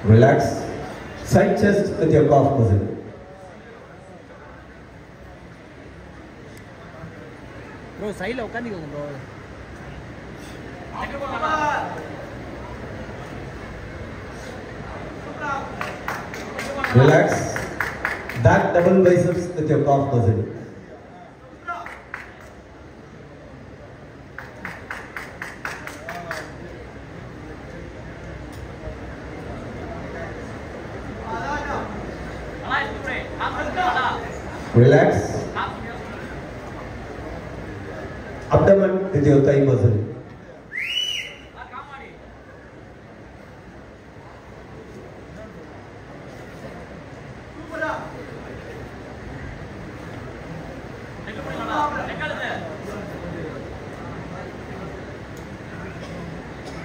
Relax. Side chest with your calf muscle. Bro, side la ukkandikona bro. Relax. Back double biceps with your calf muscle. Relax. Abdomen with your thigh muscle.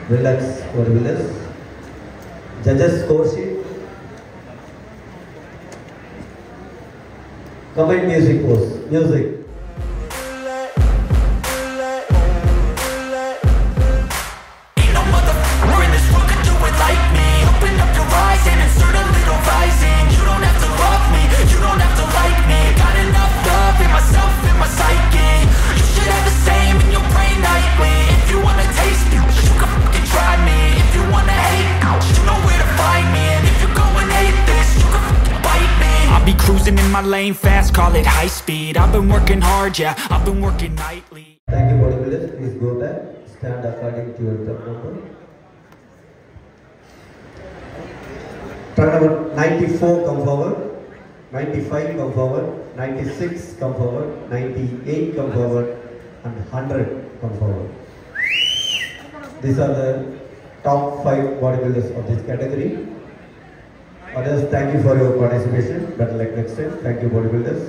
Relax for winners. Judges score sheet. Comment music pose. Music. Cruising in my lane fast, call it high speed. I've been working hard, yeah, I've been working nightly. Thank you bodybuilders, please go back. Stand according to your top number. Turn number 94 come forward, 95 come forward, 96 come forward, 98 come forward and 100 come forward. These are the top 5 bodybuilders of this category. Others, thank you for your participation. Better luck next time. Thank you, bodybuilders.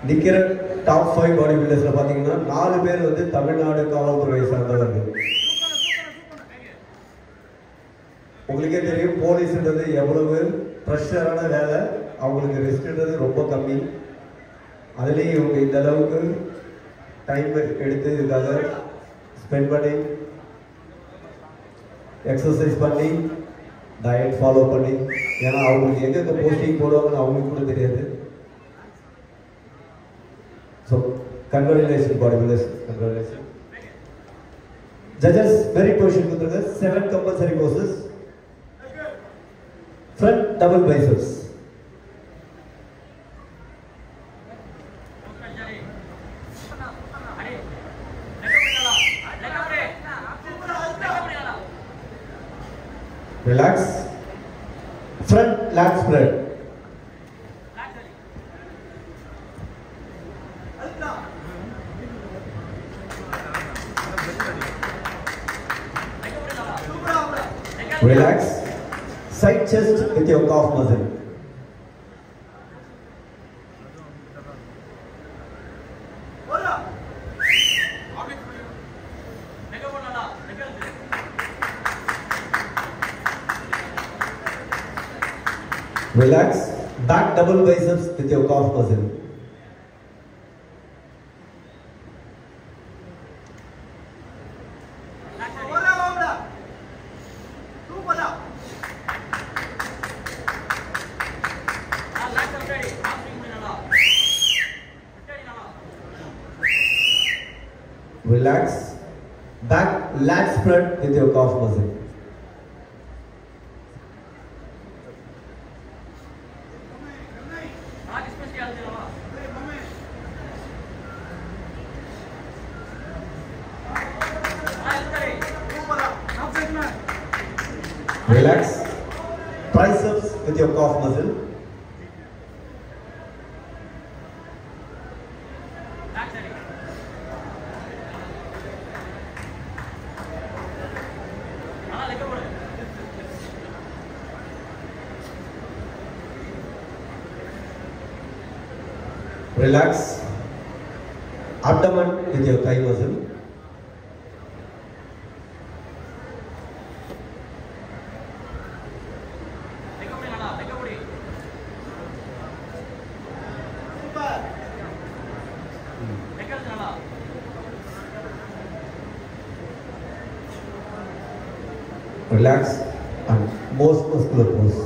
நிக்கிற top 5 பாடிபில்டர்ஸ்ல பாத்தீங்கன்னா 4 பேர் வந்து தமிழ்நாடு காவல்துறையை சார்ந்தவர்கள். உங்களுக்கே தெரியும் போலீஸ்ன்றது எவ்வளவு பிரஷரான வேலை, அவங்களுக்கு ரெஸ்ட்ன்றது ரொம்ப கம்மி. அதுலேயும் இவங்க இந்த அளவுக்கு டைம் எடுத்து இதுக்காக ஸ்பெண்ட் பண்ணி எக்ஸசைஸ் பண்ணி டயட் ஃபாலோ பண்ணி, ஏன்னா அவங்களுக்கு எங்கே போஸ்டிங் போடுவாங்கன்னு அவங்களுக்கு கூட தெரியாது. So congratulation bodybuilders, congratulation. Judges merit position கொடுத்துருங்க. 7 compulsory poses. Front double biceps. Relax. Front lat spread. Relax. Side chest with your calf muscle. Relax. Back double biceps with your calf muscle. Relax. Back lat spread with your calf muscle. Relax. Triceps with your calf muscle. Relax. Abdomen with your thigh muscle. Relax and most muscular pose.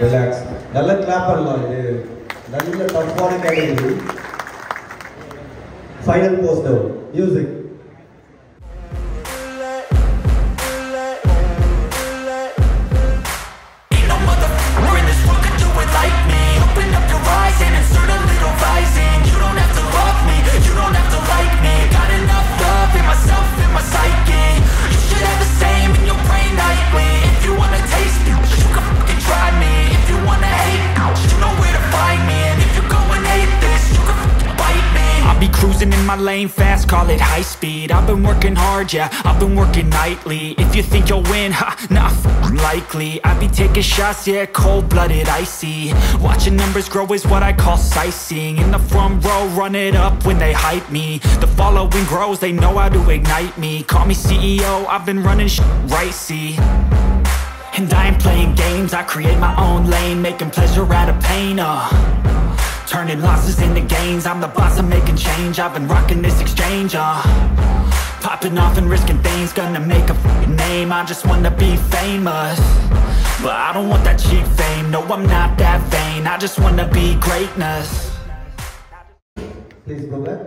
Relax. நல்ல clap பண்ணலாம். இது நல்ல டஃப்பான category. Final pose now. Music. Ain't no motherfucker in this world could do it like me. Open up your eyes and insert a little rising. You don't have to love me, you don't have to like me. Got enough love in myself, in my psyche. You should have the same in your brain nightly. If you wanna taste me, you can fucking try me. If you wanna hate, you know where to find me. And if you go and hate this, you can fucking bite me. I'll be cruising in my lane fast, call it high speed. I've been working hard, yeah, I've been working nightly. If you think you'll win, ha, nah, likely. I be taking shots, yeah, cold-blooded, icy. Watching numbers grow is what I call sightseeing. In the front row, run it up when they hype me. The following grows, they know how to ignite me. Call me CEO, I've been running right, see. And I ain't playing games, I create my own lane, making pleasure out of pain, turning losses into gains. I'm the boss, I'm making change. I've been rocking this exchange, popping off and risking things. Gonna make a f***ing name. I just wanna be famous, but I don't want that cheap fame. No, I'm not that vain. I just wanna be greatness. Please go back.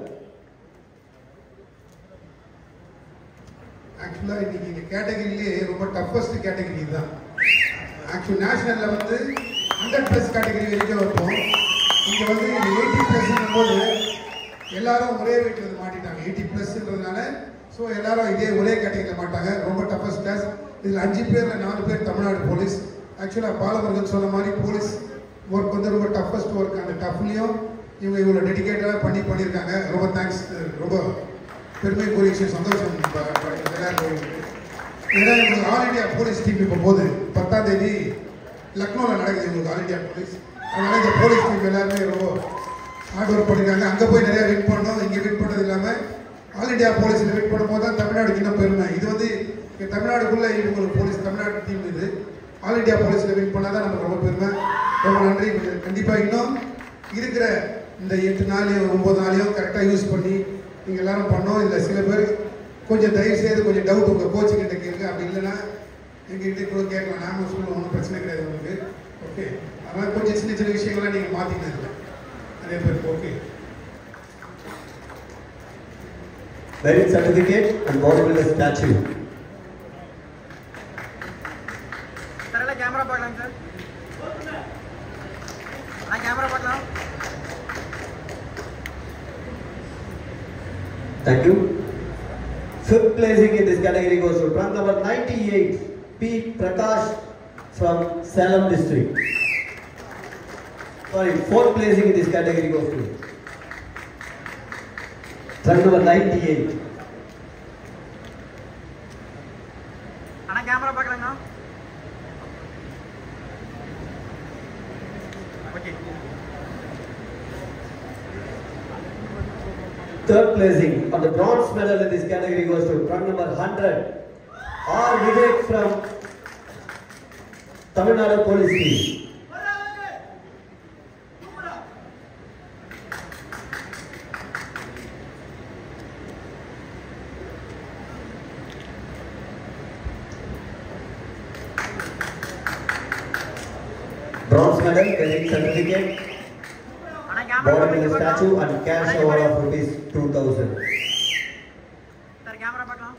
Actually, இன்னைக்கு இந்த கேட்டகரியிலே ரொம்ப toughest category தான். Actually நேஷனல்ல வந்து 100+ category வரைக்கும் வைப்போம். இங்க வந்து 80+ போது எல்லாரும் ஒரே வெயிட்ல வந்து மாட்டிட்டாங்க. 80+ன்றதுனால ஸோ எல்லாரும் இதே ஒரே கேட்டகரியில் மாட்டாங்க. ரொம்ப டஃபஸ்ட் கிளாஸ். இதில் 5 பேர்ல 4 பேர் தமிழ்நாடு போலீஸ். ஆக்சுவலாக பாலமுருகன் சொன்ன மாதிரி போலீஸ் ஒர்க் வந்து ரொம்ப டஃபஸ்ட் ஒர்க். அந்த டஃப்லையும் இவங்க இவ்வளோ டெடிக்கேட்டடாக பண்ணியிருக்காங்க. ரொம்ப தேங்க்ஸ். ரொம்ப பெருமைக்குரிய விஷயம். சந்தோஷம் எல்லாருக்கும். ஏன்னா எங்களுக்கு ஆல் இண்டியா போலீஸ் டீம் இப்போ போகுது 10ஆம் தேதி லக்னோவில் நடக்குது எங்களுக்கு ஆல் இண்டியா போலீஸ். அதனால் இந்த போலீஸ் டீம் எல்லாருமே ரொம்ப ஹார்ட் ஒர்க் பண்ணியிருக்காங்க. அங்கே போய் நிறையா வின் பண்ணோம். இங்கே வின் பண்ணது இல்லாமல் ஆல் இண்டியா போலீஸில் வின் பண்ணும்போது தான் தமிழ்நாடுக்கு இன்னும் பெருமை. இது வந்து தமிழ்நாடுக்குள்ளே இவங்களுக்கு போலீஸ் தமிழ்நாடு டீம் இது ஆல் இண்டியா போலீஸில் வின் பண்ணால் தான் நமக்கு ரொம்ப பெருமை. ரொம்ப நன்றி. கண்டிப்பாக இன்னும் இருக்கிற இந்த 8 நாளையும் 9 நாளையும் கரெக்டாக யூஸ் பண்ணி நீங்கள் எல்லோரும் பண்ணோம். இதில் சில பேர் கொஞ்சம் தயவு செய்து கொஞ்சம் டவுட் உங்கள் கோச்சிங்கிட்ட கேட்குங்க. அப்படி இல்லைன்னா எங்ககிட்ட கூட கேட்கலாம். நாங்கள் சொல்லுவோம், ஒன்றும் பிரச்சனை கிடையாது உங்களுக்கு. ஓகே, அதனால் கொஞ்சம் சின்ன சின்ன விஷயங்கள்லாம் நீங்கள் மாற்றிக்கிட்டு நிறைய பேருக்கு. Okay, Merit certificate and bodybuilder statue. சரல கேமரா பார்க்கலாம் சார். நான் கேமரா பார்க்கலாம். Thank you. Fifth placing in this category goes to trunk number 98, P. Prakash from Salem district. Sorry, fourth placing in this category goes to trunk number 98. Anna camera பார்க்கலாங்க. Okay. Third placing on the bronze medal in this category goes to trunk number 100, R. Vivek from Tamil Nadu Police Team. Bronze medal, merit certificate, bodybuilder statue and cash award of rupees 2000. Sir camera பார்க்கலாம்.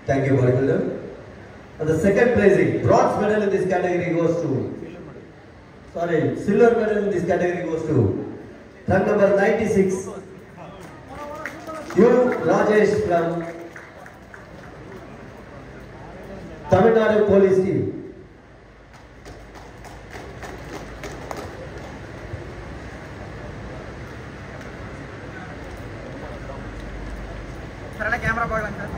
Thank you, bodybuilder. And the second placing, bronze medal in this category goes to, silver medal in this category goes to trunk number 96, U. Rajesh from Tamil Nadu Police Team. சரல camera பார்க்கலாம் சார்.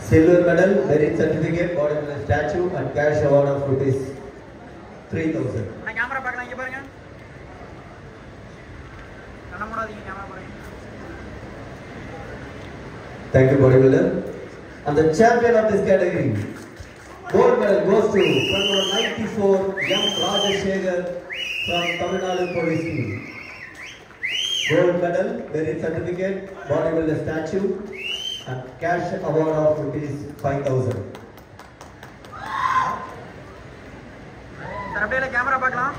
Silver medal, merit certificate, bodybuilder statue and cash award of rupees 3,000. Anna camera பார்க்கலாம் இங்க பாருங்க. கண்ண மூடாதீங்க camera பாருங்க. Thank you, bodybuilder. And the champion of this category, gold medal goes to number 94, M. Rajashekar from Tamil Nadu Police Team. Gold medal, merit certificate, bodybuilder statue, and cash award of ₹5,000. Sir அப்படியே camera பார்க்கலாம்.